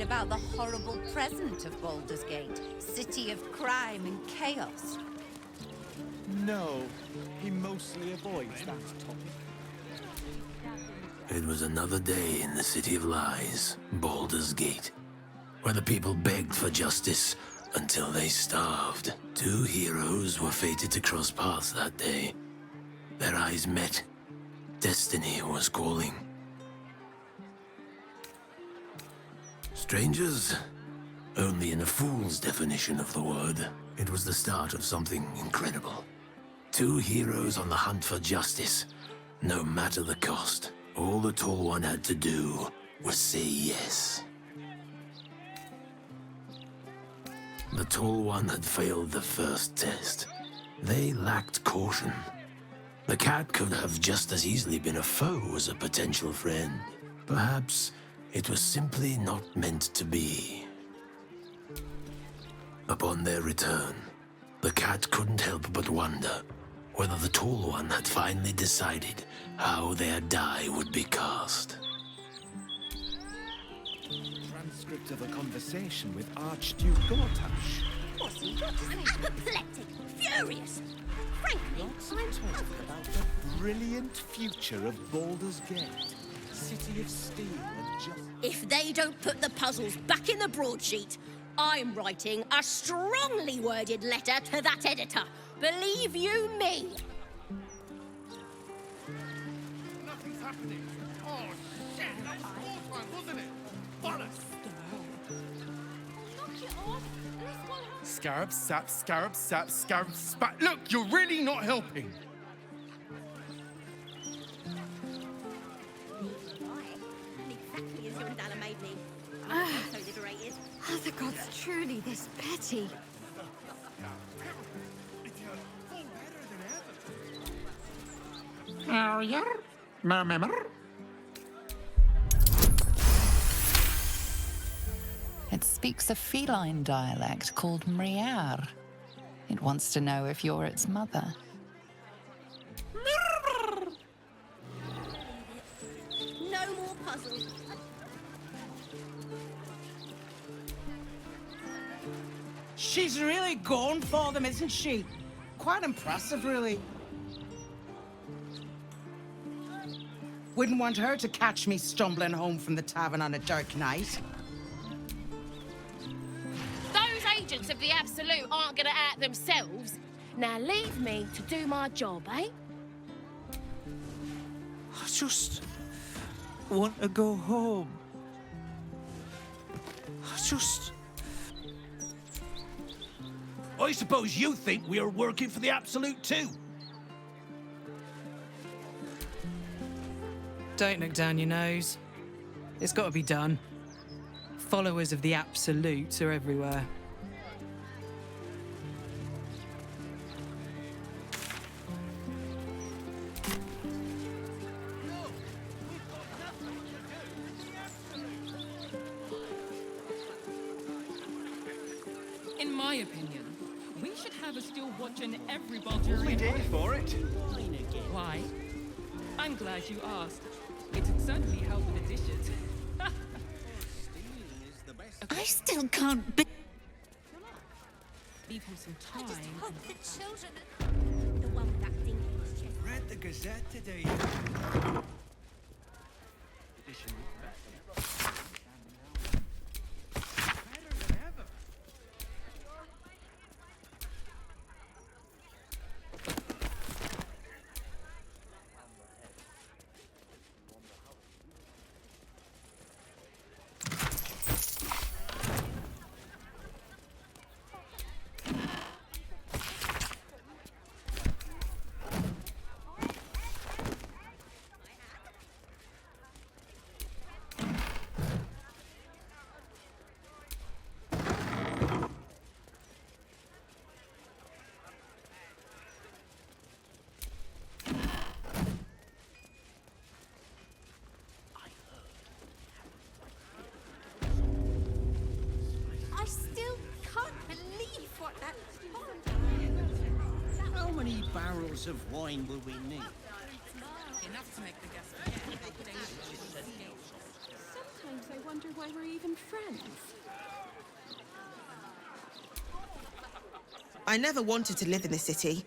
about the horrible present of Baldur's Gate, city of crime and chaos? No, he mostly avoids that topic. It was another day in the City of Lies, Baldur's Gate, where the people begged for justice until they starved. Two heroes were fated to cross paths that day. Their eyes met. Destiny was calling. Strangers? Only in a fool's definition of the word. It was the start of something incredible. Two heroes on the hunt for justice, no matter the cost. All the Tall One had to do was say yes. The Tall One had failed the first test. They lacked caution. The cat could have just as easily been a foe as a potential friend. Perhaps it was simply not meant to be. Upon their return, the cat couldn't help but wonder whether the Tall One had finally decided how their die would be cast. Transcript of a conversation with Archduke Gortash. What's he got? I'm apoplectic, furious. Frankly, I'm Talk about the brilliant future of Baldur's Gate. City of steel and just... If they don't put the puzzles back in the broadsheet, I'm writing a strongly worded letter to that editor. Believe you me. Nothing's happening. Oh, shit. That was war time, wasn't it? Bollocks. Knock it off. This one has... Scarab, sap, scarab, sap, scarab, spat. Look, you're really not helping. Exactly as your Dalla made me. So liberated. Are the gods truly this petty? It speaks a feline dialect called Mriar. It wants to know if you're its mother. No more puzzles. She's really going for them, isn't she? Quite impressive, really. Wouldn't want her to catch me stumbling home from the tavern on a dark night. Those agents of the Absolute aren't gonna act themselves. Now leave me to do my job, eh? I just want to go home. I suppose you think we are working for the Absolute too? Don't look down your nose. It's got to be done. Followers of the Absolute are everywhere. In my opinion, we should have a still watch in every Baldurian. We did for it. Why? I'm glad you asked. It would certainly help with the dishes. I still can't be... Leave him some I just time. hope the children... The one with that thing in his chest. Read the Gazette today. I still can't believe what that... How many barrels of wine will we need? Enough to make the guests forget how dangerous this is. Sometimes I wonder why we're even friends. I never wanted to live in the city.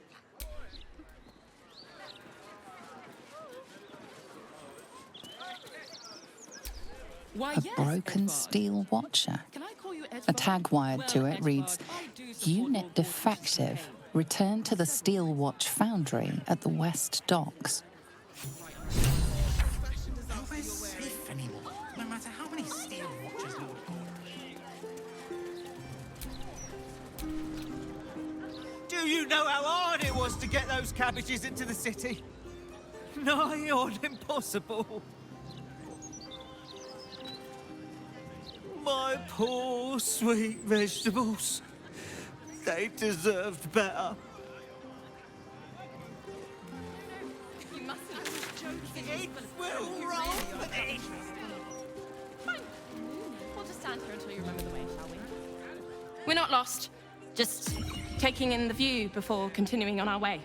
Why, A yes, broken Edvard. steel watcher. Can I call you A Edvard? tag wired Well, to it Edvard, reads, I do support Unit your defective. campaign. Return to the Steel Watch Foundry at the West Docks. Nowhere's safe anymore, no matter how many steel watches Lord got. Do you know how hard it was to get those cabbages into the city? Nigh on impossible. My poor sweet vegetables. They deserved better. You mustn't be joking. It will roll with it. Fine. We'll just stand here until you remember the way, shall we? We're not lost. Just taking in the view before continuing on our way.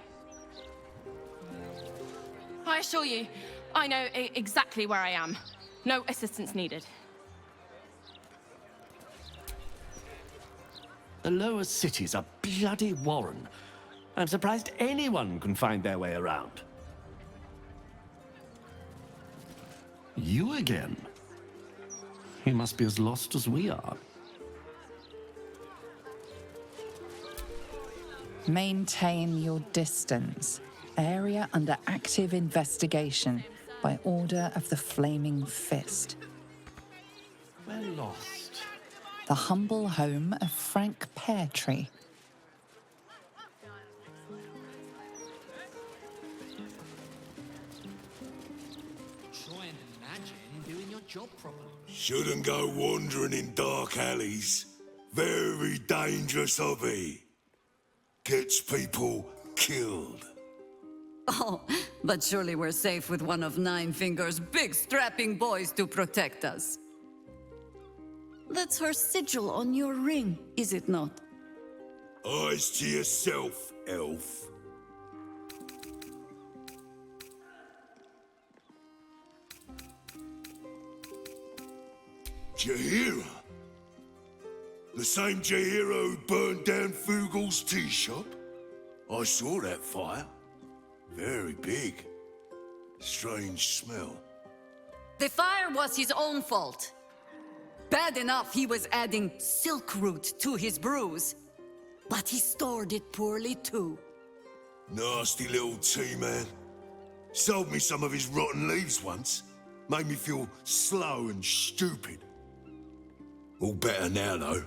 I assure you, I know exactly where I am. No assistance needed. The lower cities are bloody warren. I'm surprised anyone can find their way around. You again? You must be as lost as we are. Maintain your distance. Area under active investigation by order of the Flaming Fist. We're lost. The humble home of Frank Peartree. Try and imagine doing your job properly. Shouldn't go wandering in dark alleys. Very dangerous hobby. Gets people killed. Oh, but surely we're safe with one of Nine Fingers' big strapping boys to protect us. That's her sigil on your ring, is it not? Eyes to yourself, elf. Jahira? The same Jahira who burned down Fugal's tea shop? I saw that fire. Very big. Strange smell. The fire was his own fault. Bad enough he was adding silk root to his brews, but he stored it poorly too. Nasty little tea man. Sold me some of his rotten leaves once. Made me feel slow and stupid. All better now, though.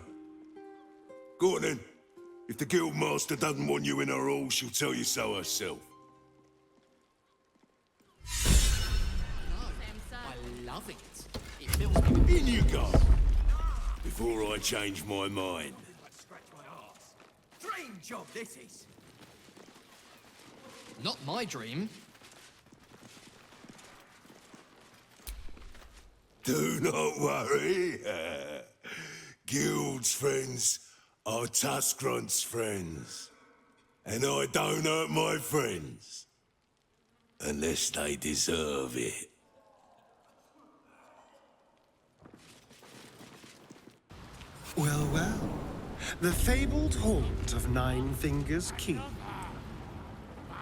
Go on then. If the guildmaster doesn't want you in her hall, she'll tell you so herself. I love it. It fills me with In you go. Before I change my mind. dream job, this is. Not my dream. Do not worry. Guild's friends are Tuskrunt's friends. And I don't hurt my friends. Unless they deserve it. Well, well. The fabled haunt of Nine Fingers Keep.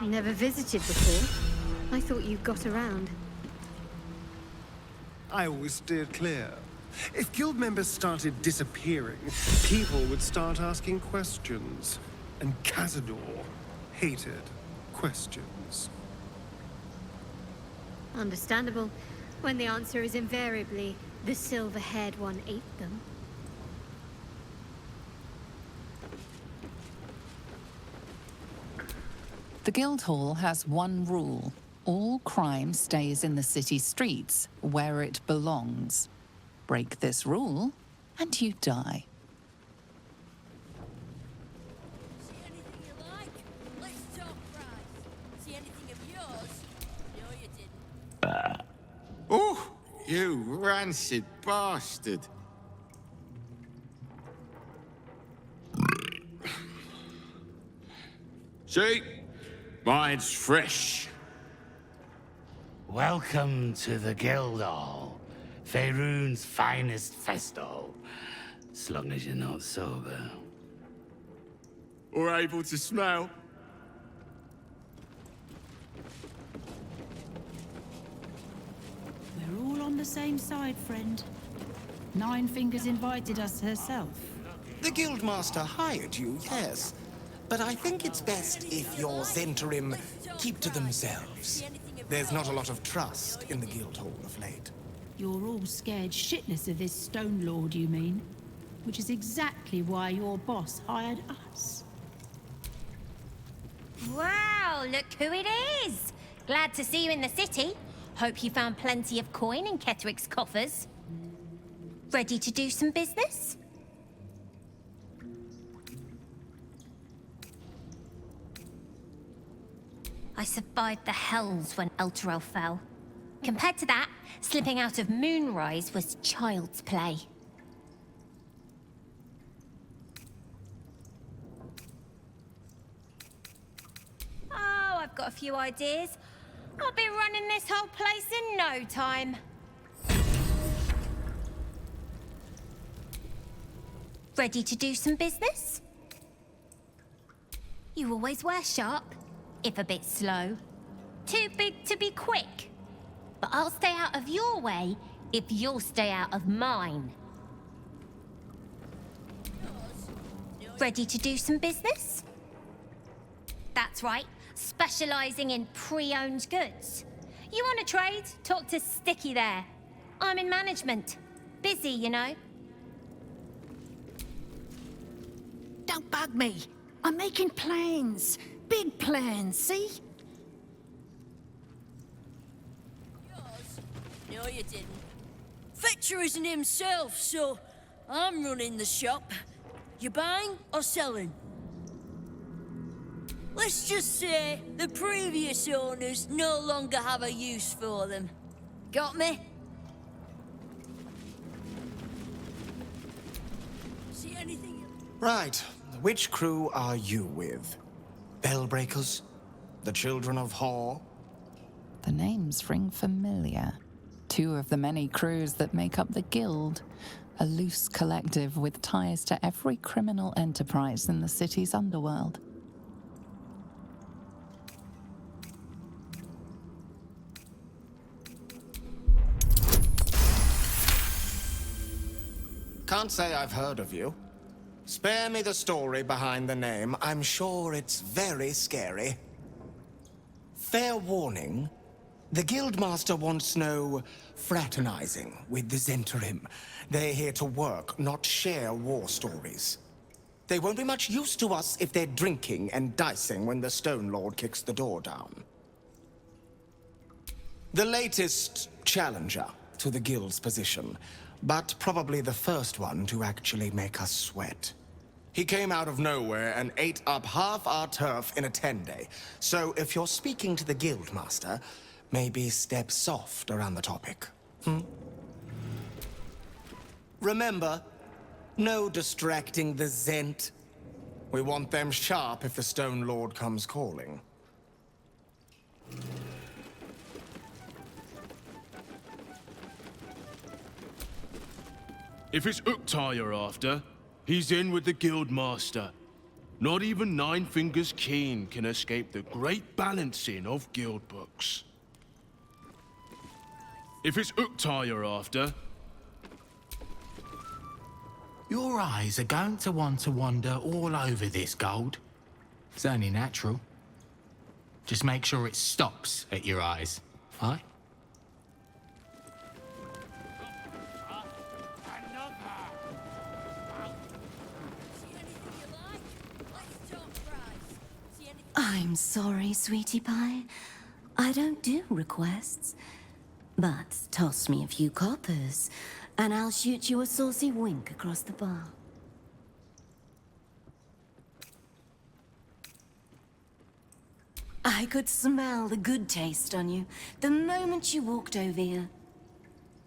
Never visited before. I thought you got around. I always steered clear. If guild members started disappearing, people would start asking questions. And Cazador hated questions. Understandable, when the answer is invariably, the silver-haired one ate them. The Guildhall has one rule. All crime stays in the city streets, where it belongs. Break this rule, and you die. See anything you like? Let's talk price. See anything of yours? No, you didn't. Oh, you rancid bastard. See? Mine's fresh. Welcome to the Guildhall. Faerun's finest festo. As long as you're not sober. Or able to smell. We're all on the same side, friend. Nine Fingers invited us herself. The Guildmaster hired you, yes. But I think it's best if your Zentarim keep to themselves. There's not a lot of trust in the Guildhall of late. You're all scared shitless of this Stone Lord, you mean? Which is exactly why your boss hired us. Wow, look who it is! Glad to see you in the city. Hope you found plenty of coin in Ketwick's coffers. Ready to do some business? I survived the hells when Elturel fell. Compared to that, slipping out of Moonrise was child's play. Oh, I've got a few ideas. I'll be running this whole place in no time. Ready to do some business? You always wear sharp, if a bit slow. Too big to be quick. But I'll stay out of your way if you'll stay out of mine. Ready to do some business? That's right, specializing in pre-owned goods. You want to trade? Talk to Sticky there. I'm in management. Busy, you know. Don't bug me. I'm making plans. Big plans, see? No, you didn't. Fetcher isn't himself, so I'm running the shop. You buying or selling? Let's just say the previous owners no longer have a use for them. Got me? See anything? Right. Which crew are you with? Bellbreakers? The Children of Hor? The names ring familiar. Two of the many crews that make up the Guild. A loose collective with ties to every criminal enterprise in the city's underworld. Can't say I've heard of you. Spare me the story behind the name. I'm sure it's very scary. Fair warning, the Guildmaster wants no fraternizing with the Zentarim. They're here to work, not share war stories. They won't be much use to us if they're drinking and dicing when the Stone Lord kicks the door down. The latest challenger to the Guild's position, but probably the first one to actually make us sweat. He came out of nowhere and ate up half our turf in a 10-day. So if you're speaking to the Guildmaster, maybe step soft around the topic. Remember, no distracting the Zent. We want them sharp if the Stone Lord comes calling. If it's Uktar you're after, he's in with the Guildmaster. Not even Nine Fingers Keen can escape the great balancing of guild books. If it's Uktar you're after... Your eyes are going to want to wander all over this gold. It's only natural. Just make sure it stops at your eyes, aye? I'm sorry, sweetie pie. I don't do requests. But toss me a few coppers, and I'll shoot you a saucy wink across the bar. I could smell the good taste on you the moment you walked over here.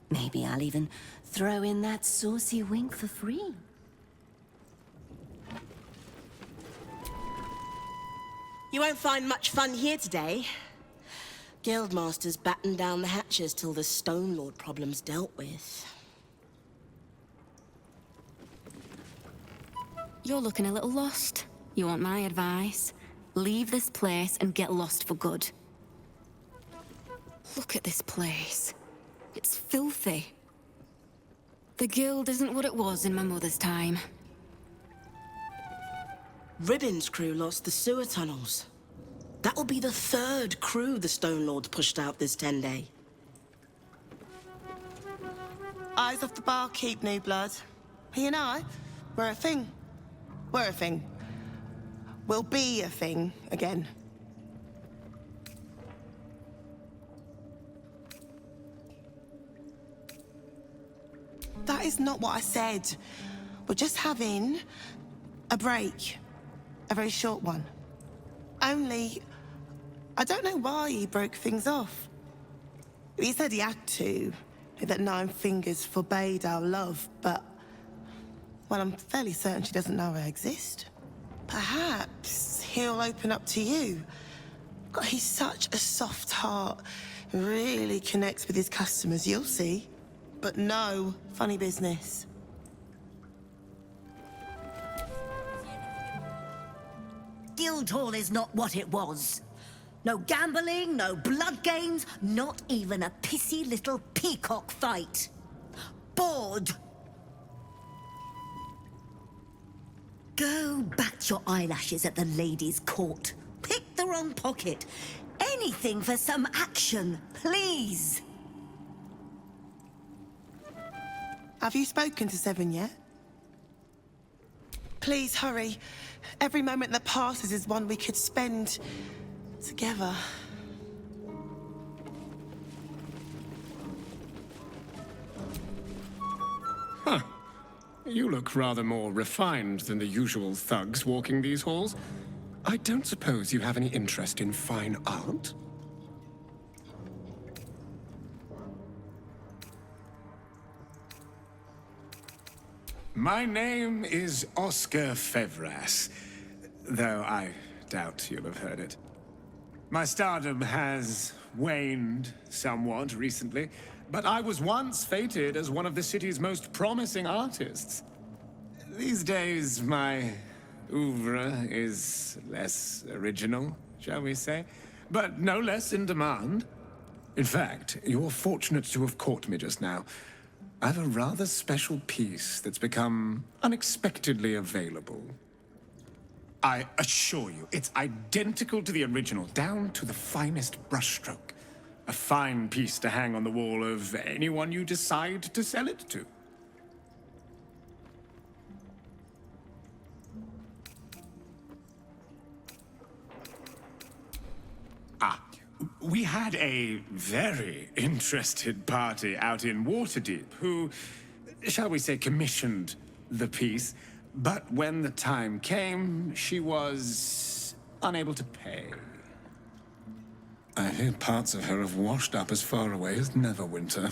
Maybe I'll even throw in that saucy wink for free. You won't find much fun here today. Guildmasters batten down the hatches till the Stone Lord problem's dealt with. You're looking a little lost. You want my advice? Leave this place and get lost for good. Look at this place. It's filthy. The guild isn't what it was in my mother's time. Ribbon's crew lost the sewer tunnels. That will be the 3rd crew the Stone Lord's pushed out this 10-day. Eyes off the barkeep, new blood. He and I, we're a thing. We're a thing. We'll be a thing again. That is not what I said. We're just having a break. A very short one. Only, I don't know why he broke things off. He said he had to, that Nine Fingers forbade our love, but... well, I'm fairly certain she doesn't know I exist. Perhaps he'll open up to you. God, he's such a soft heart. Really connects with his customers, you'll see. But no funny business. Guildhall is not what it was. No gambling, no blood games, not even a pissy little peacock fight. Bored. Go bat your eyelashes at the ladies' court. Pick the wrong pocket. Anything for some action, please. Have you spoken to Seven yet? Please hurry. Every moment that passes is one we could spend together. Huh. You look rather more refined than the usual thugs walking these halls. I don't suppose you have any interest in fine art? My name is Oscar Fevras, though I doubt you'll have heard it. My stardom has waned somewhat recently, but I was once fated as one of the city's most promising artists. These days, my oeuvre is less original, shall we say, but no less in demand. In fact, you're fortunate to have caught me just now. I have a rather special piece that's become unexpectedly available. I assure you, it's identical to the original, down to the finest brushstroke. A fine piece to hang on the wall of anyone you decide to sell it to. We had a very interested party out in Waterdeep who, shall we say, commissioned the piece. But when the time came, she was unable to pay. I hear parts of her have washed up as far away as Neverwinter.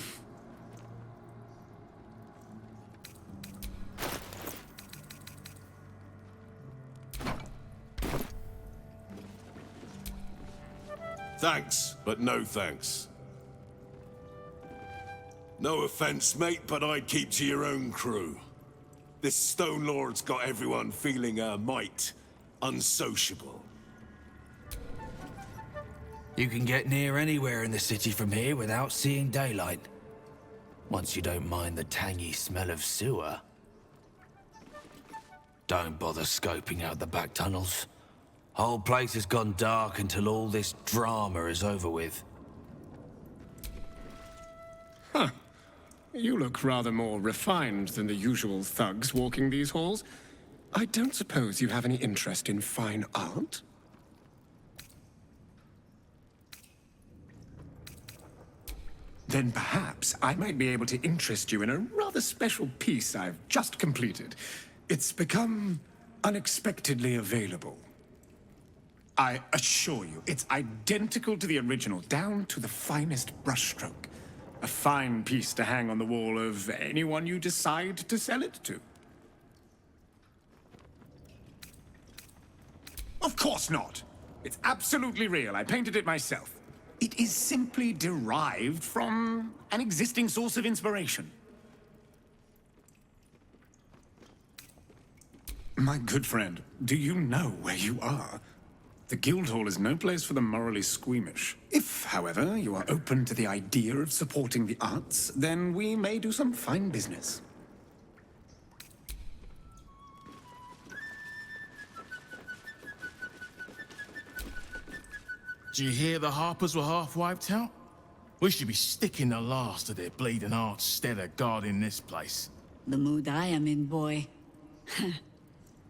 Thanks, but no thanks. No offense, mate, but I'd keep to your own crew. This Stone Lord's got everyone feeling a mite unsociable. You can get near anywhere in the city from here without seeing daylight. Once you don't mind the tangy smell of sewer. Don't bother scoping out the back tunnels. Whole place has gone dark until all this drama is over with. Huh. You look rather more refined than the usual thugs walking these halls. I don't suppose you have any interest in fine art? Then perhaps I might be able to interest you in a rather special piece I've just completed. It's become unexpectedly available. I assure you, it's identical to the original, down to the finest brushstroke. A fine piece to hang on the wall of anyone you decide to sell it to. Of course not! It's absolutely real. I painted it myself. It is simply derived from an existing source of inspiration. My good friend, do you know where you are? The Guildhall is no place for the morally squeamish. If, however, you are open to the idea of supporting the arts, then we may do some fine business. Do you hear the Harpers were half wiped out? We should be sticking the last of their bleeding hearts instead of guarding this place. The mood I am in, boy.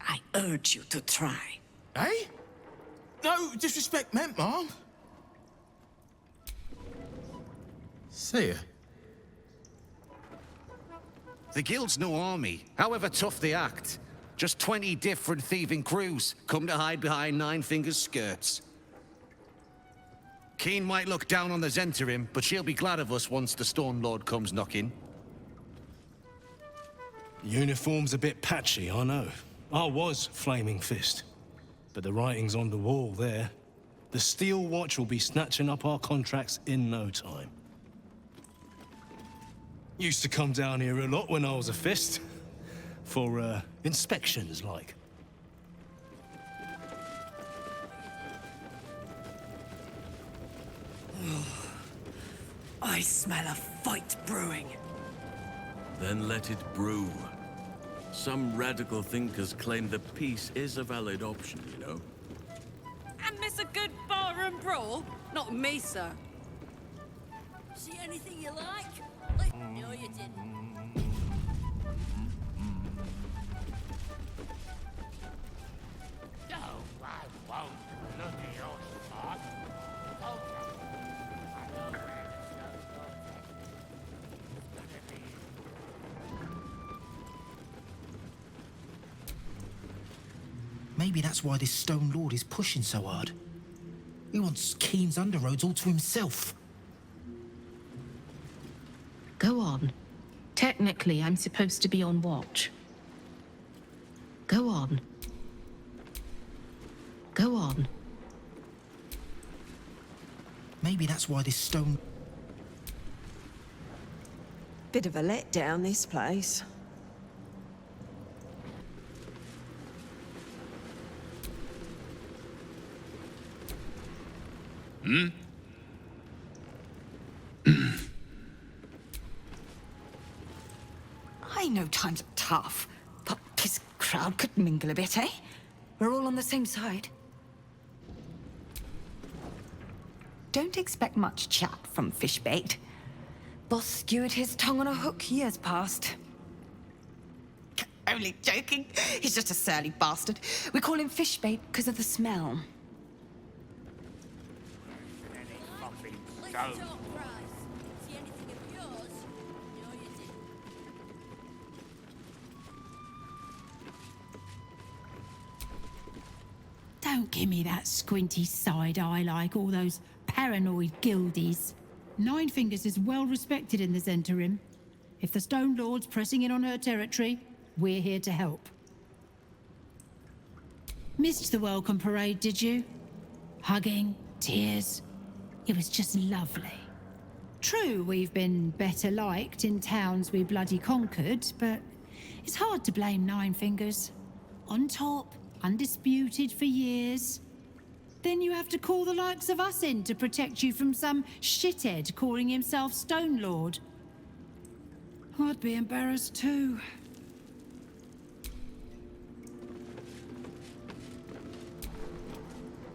I urge you to try. Eh? No disrespect meant, Mom. See ya. The Guild's no army, however tough they act. Just 20 different thieving crews come to hide behind Nine Fingers' skirts. Keen might look down on the Zentarim, but she'll be glad of us once the Stone Lord comes knocking. Uniform's a bit patchy, I know. I was Flaming Fist. But the writing's on the wall there. The Steel Watch will be snatching up our contracts in no time. Used to come down here a lot when I was a Fist. For, inspections, like. I smell a fight brewing. Then let it brew. Some radical thinkers claim that peace is a valid option, you know? And miss a good barroom brawl? Not me, sir. See anything you like? No, you didn't. No, I won't look at your spot. Maybe that's why this Stone Lord is pushing so hard. He wants Keen's underroads all to himself. Go on. Technically, I'm supposed to be on watch. Go on. Go on. Maybe that's why this Stone... Bit of a letdown, this place. Hmm? I know times are tough, but this crowd could mingle a bit, eh? We're all on the same side. Don't expect much chat from Fishbait. Boss skewered his tongue on a hook years past. Only joking. He's just a surly bastard. We call him Fishbait because of the smell. Don't give me that squinty side eye like all those paranoid guildies. Nine Fingers is well respected in the Zentarim. If the Stone Lord's pressing in on her territory, we're here to help. Missed the welcome parade, did you? Hugging, tears. It was just lovely. True, we've been better liked in towns we bloody conquered, but it's hard to blame Nine Fingers. On top, undisputed for years. Then you have to call the likes of us in to protect you from some shithead calling himself Stone Lord. I'd be embarrassed too.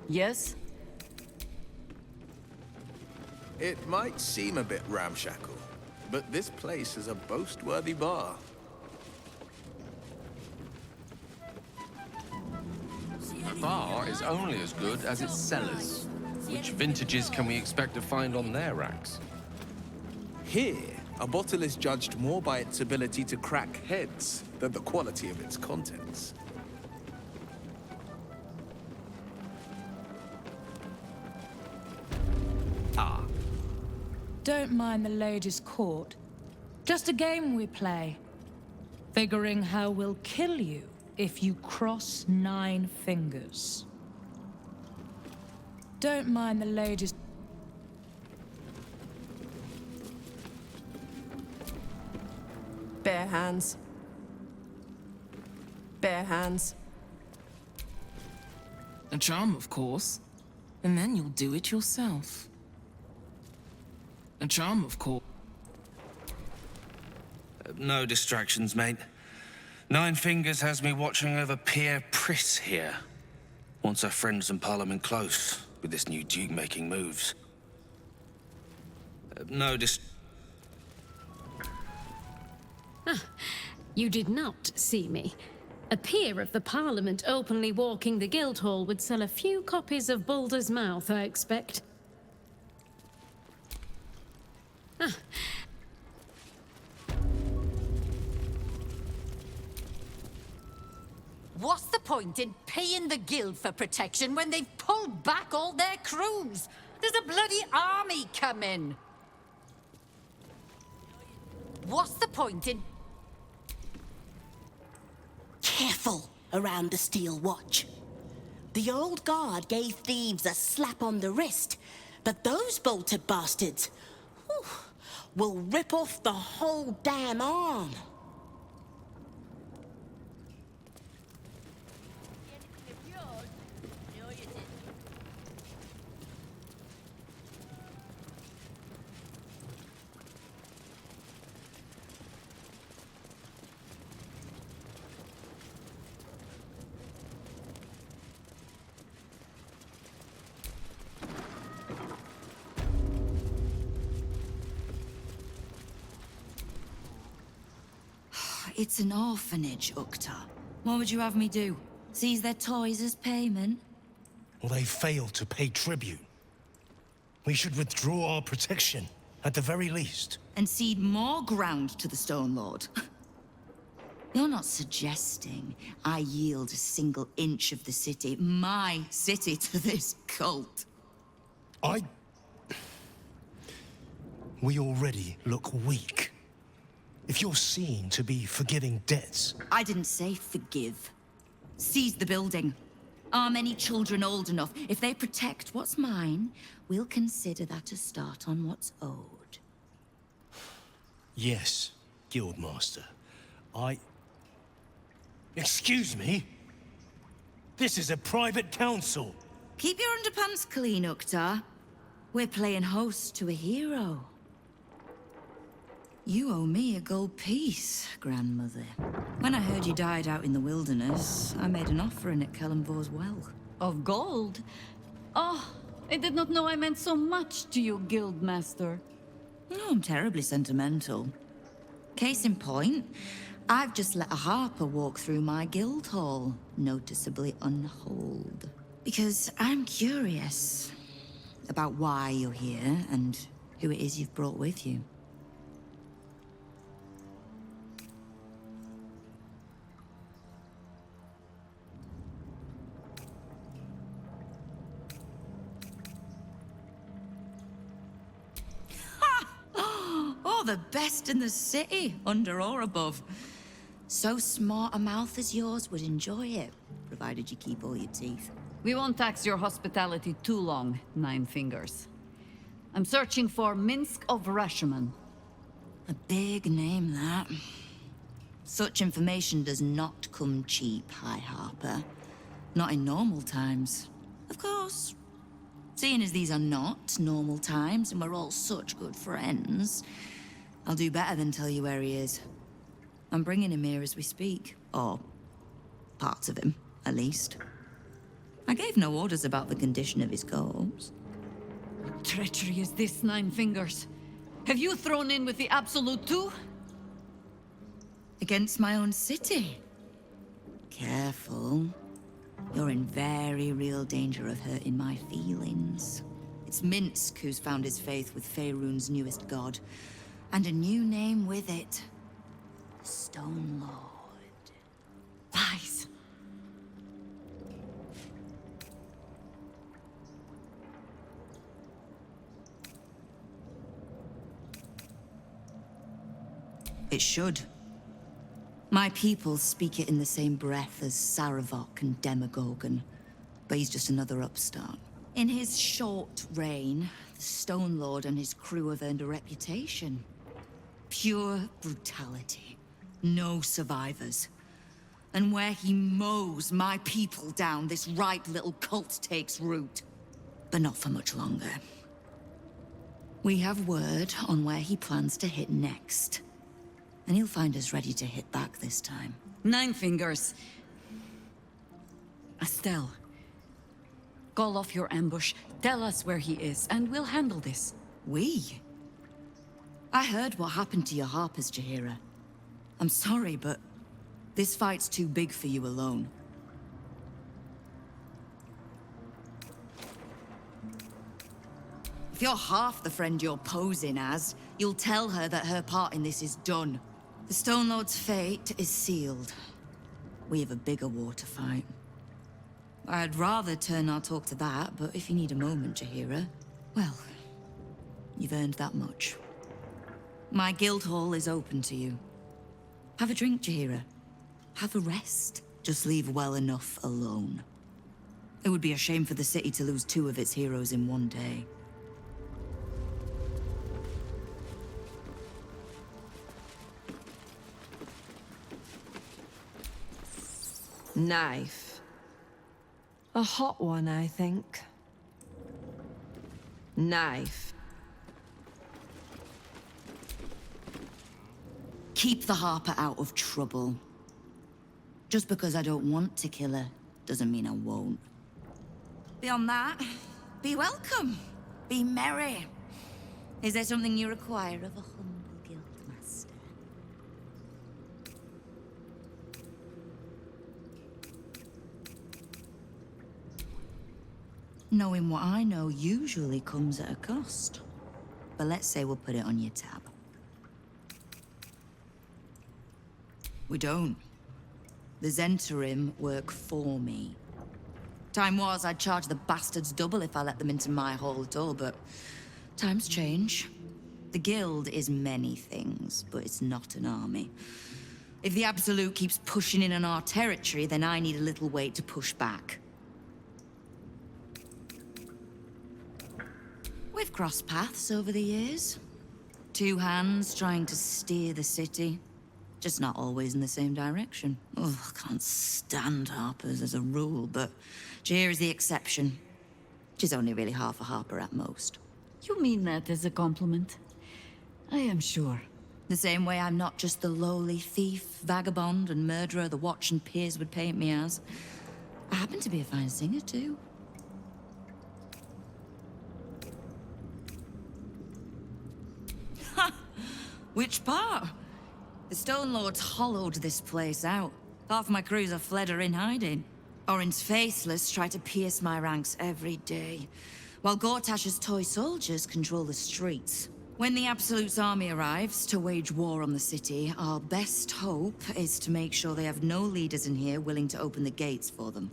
Yes? It might seem a bit ramshackle, but this place is a boast-worthy bar. A bar is only as good as its cellars. Which vintages can we expect to find on their racks? Here, a bottle is judged more by its ability to crack heads than the quality of its contents. Don't mind the lady's court. Just a game we play. Figuring how we'll kill you if you cross 9 fingers. Don't mind the lady's... Bare hands. Bare hands. A charm, of course. And then you'll do it yourself. A charm, of course. No distractions, mate. Nine Fingers has me watching over Pierre Priss here. Wants our friends in Parliament close with this new Duke making moves. You did not see me. A peer of the Parliament openly walking the Guildhall would sell a few copies of Baldur's Mouth, I expect. What's the point in paying the guild for protection when they've pulled back all their crews? There's a bloody army coming. What's the point in... Careful around the Steel Watch. The old guard gave thieves a slap on the wrist, but those bolted bastards will rip off the whole damn arm. It's an orphanage, Ukta. What would you have me do? Seize their toys as payment? Well, they failed to pay tribute. We should withdraw our protection, at the very least. And cede more ground to the Stone Lord? You're not suggesting I yield a single inch of the city, my city, to this cult? We already look weak. If you're seen to be forgiving debts... I didn't say forgive. Seize the building. Arm any children old enough. If they protect what's mine, we'll consider that a start on what's owed. Yes, Guildmaster. Excuse me? This is a private council. Keep your underpants clean, Ukta. We're playing host to a hero. You owe me a gold piece, grandmother. When I heard you died out in the wilderness, I made an offering at Kellenvor's well. Of gold? Oh, I did not know I meant so much to you, Guildmaster. No, I'm terribly sentimental. Case in point, I've just let a harper walk through my guild hall, noticeably unholed. Because I'm curious about why you're here and who it is you've brought with you. Oh, the best in the city, under or above. So smart a mouth as yours would enjoy it, provided you keep all your teeth. We won't tax your hospitality too long, Nine Fingers. I'm searching for Minsk of Rashomon. A big name, that. Such information does not come cheap, High Harper. Not in normal times. Of course. Seeing as these are not normal times and we're all such good friends, I'll do better than tell you where he is. I'm bringing him here as we speak. Or parts of him, at least. I gave no orders about the condition of his corpse. What treachery is this, Nine Fingers? Have you thrown in with the Absolute too? Against my own city? Careful. You're in very real danger of hurting my feelings. It's Minsk who's found his faith with Faerun's newest god. And a new name with it. The Stone Lord. Lies. It should. My people speak it in the same breath as Saravok and Demagogon, but he's just another upstart. In his short reign, the Stone Lord and his crew have earned a reputation. Pure brutality. No survivors. And where he mows my people down, this ripe little cult takes root. But not for much longer. We have word on where he plans to hit next. And he'll find us ready to hit back this time. Nine Fingers. Estelle. Call off your ambush, tell us where he is, and we'll handle this. We? I heard what happened to your Harpers, Jaheira. I'm sorry, but this fight's too big for you alone. If you're half the friend you're posing as, you'll tell her that her part in this is done. The Stone Lord's fate is sealed. We have a bigger war to fight. I'd rather turn our talk to that, but if you need a moment, Jaheira, well, you've earned that much. My guild hall is open to you. Have a drink, Jaheira. Have a rest. Just leave well enough alone. It would be a shame for the city to lose 2 of its heroes in one day. Knife. A hot one, I think. Knife. Keep the Harper out of trouble. Just because I don't want to kill her, doesn't mean I won't. Beyond that, be welcome. Be merry. Is there something you require of a humble guildmaster? Knowing what I know usually comes at a cost. But let's say we'll put it on your tab. We don't. The Zentarim work for me. Time was, I'd charge the bastards double if I let them into my hall at all, but times change. The Guild is many things, but it's not an army. If the Absolute keeps pushing in on our territory, then I need a little weight to push back. We've crossed paths over the years. 2 hands trying to steer the city. Just not always in the same direction. Oh, I can't stand Harpers as a rule, but Jaheira's the exception. She's only really half a Harper at most. You mean that as a compliment? I am sure. The same way I'm not just the lowly thief, vagabond, and murderer the Watch and peers would paint me as. I happen to be a fine singer, too. Ha! Which part? The Stone Lords hollowed this place out. Half my crews have fled or in hiding. Orin's faithless try to pierce my ranks every day, while Gortash's toy soldiers control the streets. When the Absolute's army arrives to wage war on the city, our best hope is to make sure they have no leaders in here willing to open the gates for them.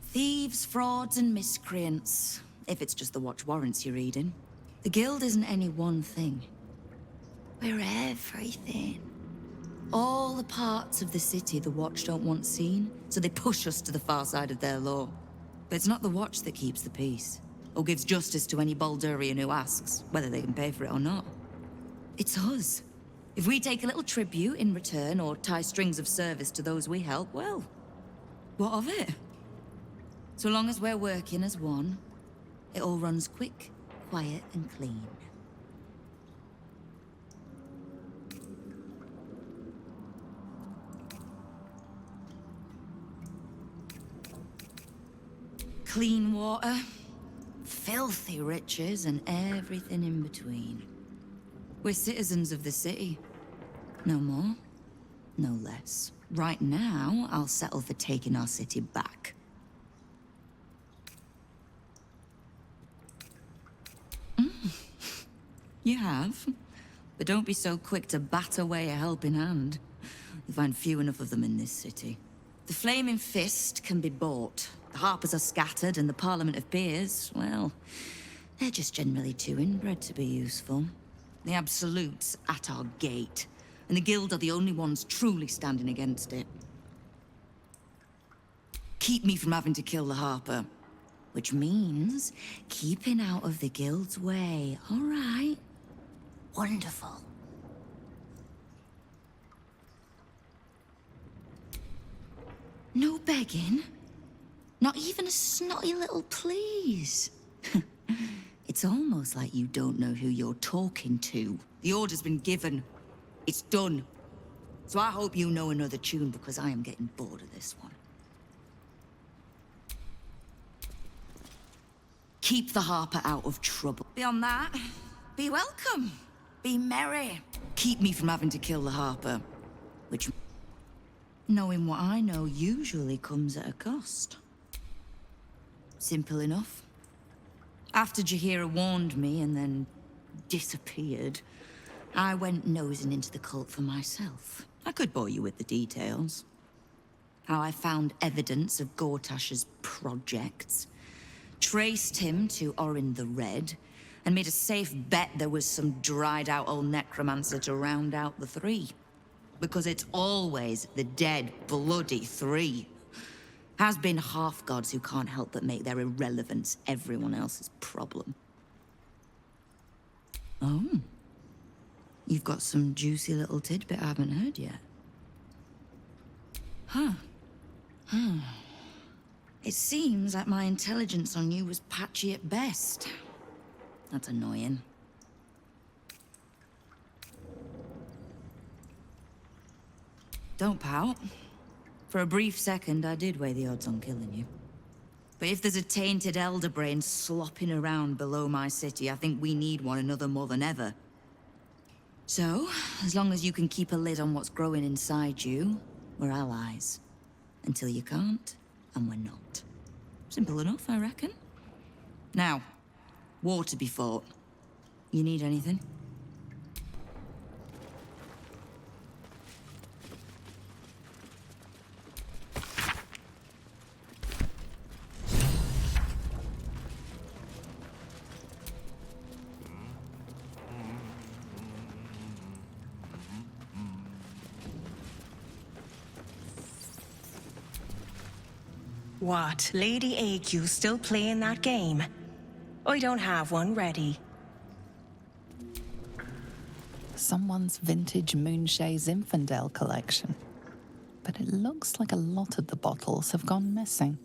Thieves, frauds, and miscreants, if it's just the Watch warrants you're reading. The Guild isn't any one thing. We're everything. All the parts of the city the Watch don't want seen, so they push us to the far side of their law. But it's not the Watch that keeps the peace, or gives justice to any Baldurian who asks, whether they can pay for it or not. It's us. If we take a little tribute in return, or tie strings of service to those we help, well, what of it? So long as we're working as one, it all runs quick, quiet, and clean. Clean water, filthy riches, and everything in between. We're citizens of the city. No more, no less. Right now, I'll settle for taking our city back. You have. But don't be so quick to bat away a helping hand. You'll find few enough of them in this city. The Flaming Fist can be bought. The Harpers are scattered, and the Parliament of Peers, well, they're just generally too inbred to be useful. The Absolute's at our gate, and the Guild are the only ones truly standing against it. Keep me from having to kill the Harper, which means keeping out of the Guild's way, all right? Wonderful. No begging? Not even a snotty little please? It's almost like you don't know who you're talking to. The order's been given. It's done. So I hope you know another tune, because I am getting bored of this one. Keep the Harper out of trouble. Beyond that, be welcome. Be merry. Keep me from having to kill the Harper. Which, knowing what I know, usually comes at a cost. Simple enough. After Jaheira warned me and then disappeared, I went nosing into the cult for myself. I could bore you with the details. How I found evidence of Gortash's projects, traced him to Orin the Red, and made a safe bet there was some dried-out old necromancer to round out the three. Because it's always the dead, bloody three. Has been half-gods who can't help but make their irrelevance everyone else's problem. Oh. You've got some juicy little tidbit I haven't heard yet. Huh. It seems like my intelligence on you was patchy at best. That's annoying. Don't pout. For a brief second, I did weigh the odds on killing you. But if there's a tainted elder brain slopping around below my city, I think we need one another more than ever. So, as long as you can keep a lid on what's growing inside you, we're allies. Until you can't, and we're not. Simple enough, I reckon. Now, war to be fought. You need anything? What, Lady AQ still playing that game? I don't have one ready. Someone's vintage Moonshae Zinfandel collection. But it looks like a lot of the bottles have gone missing.